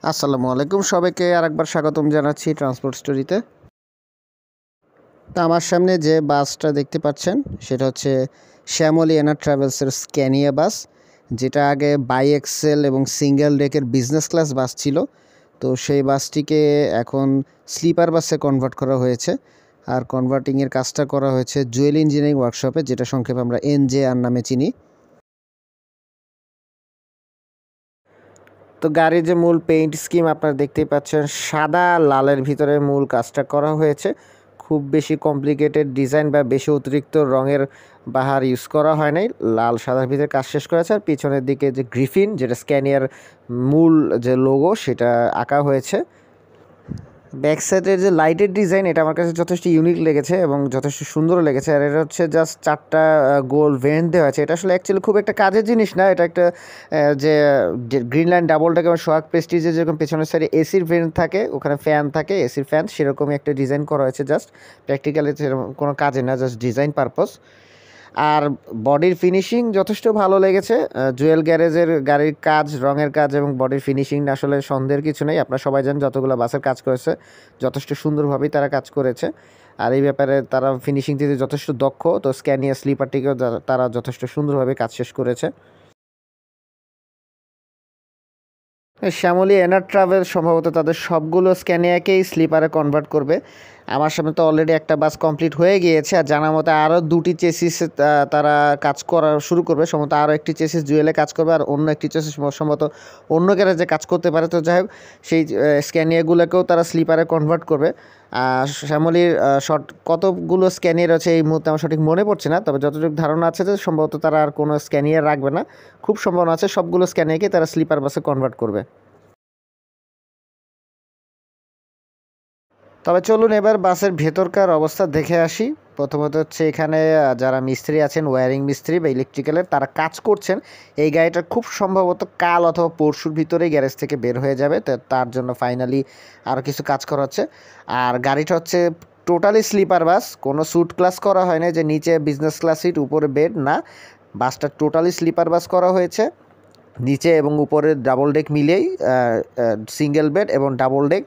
আসসালামু আলাইকুম সবাইকে আরেকবার স্বাগতম জানাচ্ছি ট্রান্সপোর্ট স্টোরিতে। তো আমার সামনে যে বাসটা দেখতে পাচ্ছেন সেটা হচ্ছে শ্যামলী এনার ট্রাভেলসের স্ক্যানিয়া বাস, যেটা আগে বাই এক্সেল এবং সিঙ্গেল ডেকের বিজনেস ক্লাস বাস ছিল। তো সেই বাসটিকে এখন স্লিপার বাসে কনভার্ট করা হয়েছে, আর কনভার্টিংয়ের কাজটা করা হয়েছে জুয়েল ইঞ্জিনিয়ারিং ওয়ার্কশপে, যেটা সংক্ষেপে আমরা NJR নামে চিনি। তো গাড়ির যে মূল পেইন্ট স্কিম আপনারা দেখতেই পাচ্ছেন, সাদা লালের ভিতরে মূল কাজটা করা হয়েছে। খুব বেশি কমপ্লিকেটেড ডিজাইন বা বেশি অতিরিক্ত রঙের বাহার ইউজ করা হয় নাই, লাল সাদার ভিতরে কাজ শেষ করেছে। আর পিছনের দিকে যে গ্রিফিন, যেটা স্ক্যানিয়ার মূল যে লোগো, সেটা আঁকা হয়েছে। ব্যাক সাইডের যে লাইটের ডিজাইন, এটা আমার কাছে যথেষ্ট ইউনিক লেগেছে এবং যথেষ্ট সুন্দর লেগেছে। আর এটা হচ্ছে জাস্ট 4টা গোল ভেন্ট দেওয়া আছে। এটা আসলে অ্যাকচুয়ালি খুব একটা কাজের জিনিস না। এটা একটা যে গ্রিন লাইন ডাবলটাকে আমার সোহাগ প্রেস্টিজে যেরকম পেছনের সাইডে এসির ভেন্ট থাকে, ওখানে ফ্যান থাকে, এসির ফ্যান, সেরকমই একটা ডিজাইন করা হয়েছে। জাস্ট প্র্যাকটিক্যালি কোনো কাজে না, জাস্ট ডিজাইন পারপস। আর বডির ফিনিশিং যথেষ্ট ভালো লেগেছে। জুয়েল গ্যারেজের গাড়ির কাজ, রঙের কাজ এবং বডির ফিনিশিং আসলে সন্দেহের কিছু নেই। আপনারা সবাই জানেন যতগুলো বাসের কাজ করেছে যথেষ্ট সুন্দরভাবেই তারা কাজ করেছে। আর এই ব্যাপারে তারা ফিনিশিং দিতে যথেষ্ট দক্ষ। তো স্ক্যানিয়া স্লিপারটিকেও তারা যথেষ্ট সুন্দরভাবে কাজ শেষ করেছে। শ্যামলী এনার ট্রাভেল সম্ভবত তাদের সবগুলো স্ক্যানিয়াকেই স্লিপারে কনভার্ট করবে। আমার সামনে তো অলরেডি একটা বাস কমপ্লিট হয়ে গিয়েছে, আর জানার মতো আরও 2টি চেসিস তারা কাজ করা শুরু করবে। সম্ভবত আরও একটি চেসিস জুয়েলে কাজ করবে, আর অন্য একটি চেসিস সম্ভবত অন্য গ্যারেজে কাজ করতে পারে। তো যাই হোক, সেই স্ক্যানিয়াগুলোকেও তারা স্লিপারে কনভার্ট করবে। শ্যামলীর কতগুলো স্ক্যানিয়ার আছে এই মুহূর্তে আমার সঠিক মনে পড়ছে না, তবে যতটুকু ধারণা আছে যে সম্ভবত তারা আর কোনো স্ক্যানিয়ার রাখবে না। খুব সম্ভাবনা আছে সবগুলো স্ক্যানিয়ারকে তারা স্লিপার বাসে কনভার্ট করবে। তবে চলুন এবার বাসের ভেতরকার অবস্থা দেখে আসি। প্রথমত হচ্ছে এখানে যারা মিস্ত্রি আছেন, ওয়্যারিং মিস্ত্রি বা ইলেকট্রিক্যালের, তারা কাজ করছেন। এই গাড়িটা খুব সম্ভবত কাল অথবা পরশুর ভিতরেই গ্যারেজ থেকে বের হয়ে যাবে। তো তার জন্য ফাইনালি আরও কিছু কাজ করা হচ্ছে। আর গাড়িটা হচ্ছে টোটালি স্লিপার বাস, কোনো স্যুট ক্লাস করা হয় না যে নিচে বিজনেস ক্লাস সিট উপরে বেড, না। বাসটা টোটালি স্লিপার বাস করা হয়েছে। নিচে এবং উপরে ডাবল ডেক মিলিয়েই সিঙ্গেল বেড এবং ডাবল ডেক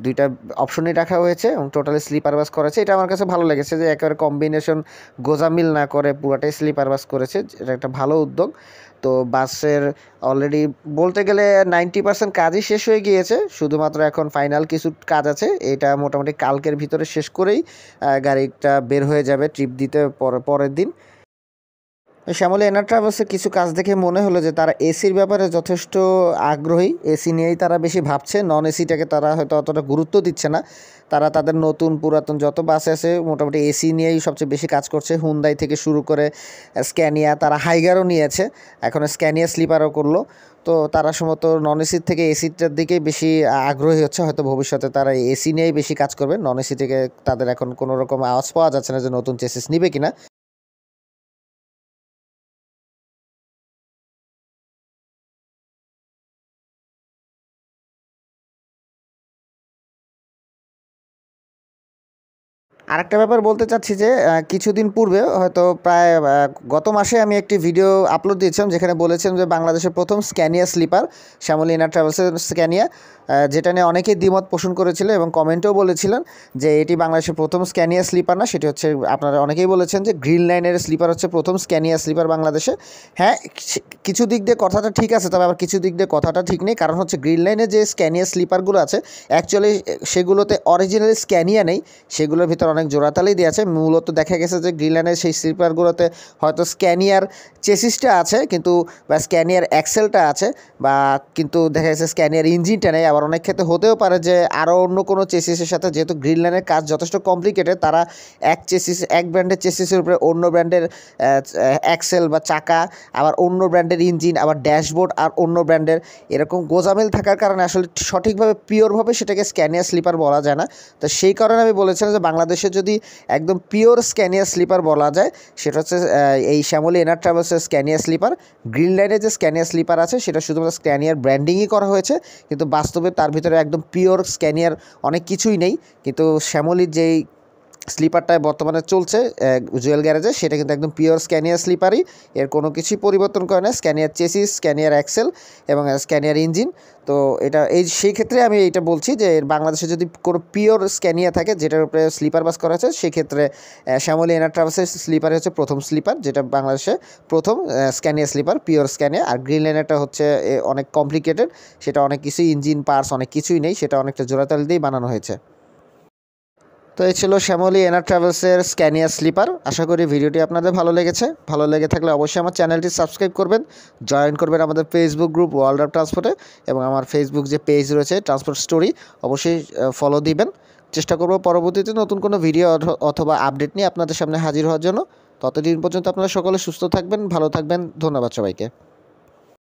দুইটা অপশনই রাখা হয়েছে এবং টোটালি স্লিপার বাস করেছে। এটা আমার কাছে ভালো লেগেছে যে একেবারে কম্বিনেশন গোজামিল না করে পুরাটাই স্লিপার বাস করেছে। এটা একটা ভালো উদ্যোগ। তো বাসের অলরেডি বলতে গেলে 90% কাজই শেষ হয়ে গিয়েছে, শুধুমাত্র এখন ফাইনাল কিছু কাজ আছে। এটা মোটামুটি কালকের ভিতরে শেষ করেই গাড়িটা বের হয়ে যাবে ট্রিপ দিতে পরের দিন। শ্যামলী এনার ট্রাভেলসের কিছু কাজ দেখে মনে হলো যে তারা এসির ব্যাপারে যথেষ্ট আগ্রহী। এসি নিয়েই তারা বেশি ভাবছে, নন এসিটাকে তারা হয়তো অতটা গুরুত্ব দিচ্ছে না। তারা তাদের নতুন পুরাতন যত বাস আছে মোটামুটি এসি নিয়েই সবচেয়ে বেশি কাজ করছে। হুন্দাই থেকে শুরু করে স্ক্যানিয়া, তারা হাইগারও নিয়েছে, এখন স্ক্যানিয়া স্লিপারও করলো। তো তারা সম্ভবত নন এসির থেকে এসিটার দিকেই বেশি আগ্রহী হচ্ছে। হয়তো ভবিষ্যতে তারা এসি নিয়েই বেশি কাজ করবে, নন এসি থেকে তাদের এখন কোনো রকম আওয়াজ পাওয়া যাচ্ছে না যে নতুন চেসিস নিবে কিনা। আরেকটা ব্যাপার বলতে চাচ্ছি যে কিছুদিন পূর্বে হয়তো প্রায় গত মাসে আমি একটি ভিডিও আপলোড দিয়েছিলাম, যেখানে বলেছিলাম যে বাংলাদেশের প্রথম স্ক্যানিয়া স্লিপার শ্যামলী এনার ট্রাভেলসের স্ক্যানিয়া, যেটা নিয়ে অনেকেই দ্বিমত পোষণ করেছিল এবং কমেন্টেও বলেছিলেন যে এটি বাংলাদেশের প্রথম স্ক্যানিয়া স্লিপার না, সেটি হচ্ছে আপনারা অনেকেই বলেছেন যে গ্রিন লাইনের স্লিপার হচ্ছে প্রথম স্ক্যানিয়া স্লিপার বাংলাদেশে। হ্যাঁ, কিছু দিক দিয়ে কথাটা ঠিক আছে, তবে আবার কিছু দিক দিয়ে কথাটা ঠিক নেই। কারণ হচ্ছে গ্রিন লাইনের যে স্ক্যানিয়া স্লিপারগুলো আছে অ্যাকচুয়ালি সেগুলোতে অরিজিনালি স্ক্যানিয়া নেই, সেগুলোর ভিতরে অনেক জোড়াতালি দিয়ে আছে। মূলত দেখা গেছে যে গ্রিন লাইনের সেই স্লিপারগুলোতে হয়তো স্ক্যানিয়ার চেসিসটা আছে কিন্তু, বা স্ক্যানিয়ার অ্যাক্সেলটা আছে, বা কিন্তু দেখা গেছে স্ক্যানিয়ার ইঞ্জিনটা নেই। আবার অনেক ক্ষেত্রে হতেও পারে যে আরও অন্য কোনো চেসিসের সাথে, যেহেতু গ্রিন লাইনের কাজ যথেষ্ট কমপ্লিকেটেড, তারা এক ব্র্যান্ডের চেসিসের উপরে অন্য ব্র্যান্ডের অ্যাক্সেল বা চাকা, আবার অন্য ব্র্যান্ডের ইঞ্জিন, আবার ড্যাশবোর্ড আর অন্য ব্র্যান্ডের, এরকম গোজামিল থাকার কারণে আসলে সঠিকভাবে পিওরভাবে সেটাকে স্ক্যানিয়া স্লিপার বলা যায় না। তো সেই কারণে আমি বলেছিলাম যে বাংলাদেশে যদি একদম পিওর স্ক্যানিয়া স্লিপার বলা যায় সেটা হচ্ছে এই শ্যামলী এনার ট্রাভেলসের স্ক্যানিয়া স্লিপার। গ্রিন লাইনের যে স্ক্যানিয়া স্লিপার আছে সেটা শুধুমাত্র স্ক্যানিয়ার ব্র্যান্ডিংই করা হয়েছে, কিন্তু বাস্তবে তার ভিতরে একদম পিওর স্ক্যানিয়ার অনেক কিছুই নেই। কিন্তু শ্যামলীর যেই স্লিপারটায় বর্তমানে চলছে জুয়েল গ্যারেজে, সেটা কিন্তু একদম পিওর স্ক্যানিয়ার স্লিপারই, এর কোনো কিছুই পরিবর্তন করে না। স্ক্যানিয়ার চেসিস, স্ক্যানিয়ার অ্যাক্সেল এবং স্ক্যানিয়ার ইঞ্জিন। তো এটা সেই ক্ষেত্রে আমি এইটা বলছি যে বাংলাদেশে যদি কোনো পিওর স্ক্যানিয়া থাকে যেটার উপরে স্লিপার বাস করা আছে, সেক্ষেত্রে শ্যামলী এনার ট্রাভেলসের স্লিপার হচ্ছে প্রথম স্লিপার, যেটা বাংলাদেশে প্রথম স্ক্যানিয়া স্লিপার, পিওর স্ক্যানিয়া। আর গ্রিন লাইনারটা হচ্ছে অনেক কমপ্লিকেটেড, সেটা অনেক কিছুই ইঞ্জিন পার্টস অনেক কিছুই নেই, সেটা অনেকটা জোড়াতাল দিয়েই বানানো হয়েছে। তো এই ছিল শ্যামলী এনার ট্রাভেলসের স্ক্যানিয়া স্লিপার। আশা করি ভিডিওটি আপনাদের ভালো লেগেছে। ভালো লেগে থাকলে অবশ্যই আমার চ্যানেলটি সাবস্ক্রাইব করবেন, জয়েন করবেন আমাদের ফেসবুক গ্রুপ ওয়ার্ল্ড অফ ট্রান্সপোর্টে, এবং আমার ফেসবুক যে পেজ রয়েছে ট্রান্সপোর্ট স্টোরি, অবশ্যই ফলো দিবেন। চেষ্টা করব পরবর্তীতে নতুন কোনো ভিডিও অথবা আপডেট নিয়ে আপনাদের সামনে হাজির হওয়ার জন্য। ততদিন পর্যন্ত আপনারা সকলে সুস্থ থাকবেন, ভালো থাকবেন। ধন্যবাদ সবাইকে।